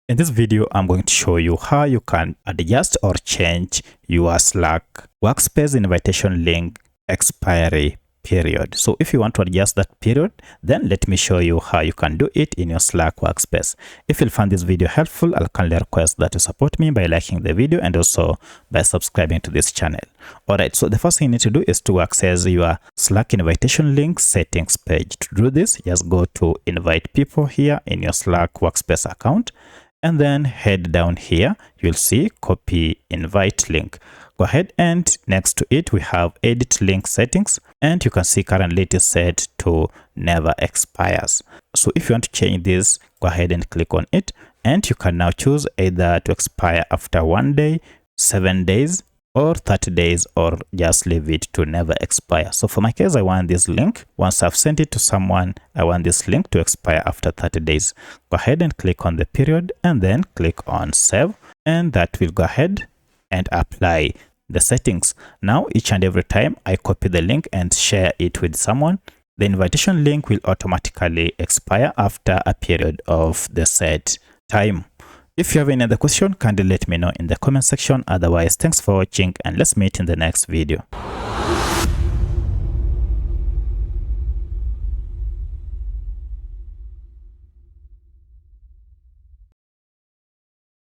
In this video, I'm going to show you how you can adjust or change your Slack Workspace invitation link expiry period. So if you want to adjust that period, then let me show you how you can do it in your Slack Workspace. If you find this video helpful, I'll kindly request that you support me by liking the video and also by subscribing to this channel. Alright, so the first thing you need to do is to access your Slack invitation link settings page. To do this, just go to invite people here in your Slack Workspace account. And then head down here, you'll see copy invite link. Go ahead and next to it, we have edit link settings. And you can see currently it is set to never expires. So if you want to change this, go ahead and click on it. And you can now choose either to expire after 1 day, 7 days, or 30 days, or just leave it to never expire. So for my case, I want this link. Once I've sent it to someone, I want this link to expire after 30 days. Go ahead and click on the period and then click on save. And that will go ahead and apply the settings. Now, each and every time I copy the link and share it with someone, the invitation link will automatically expire after a period of the set time. If you have any other question, kindly let me know in the comment section. Otherwise, thanks for watching and let's meet in the next video.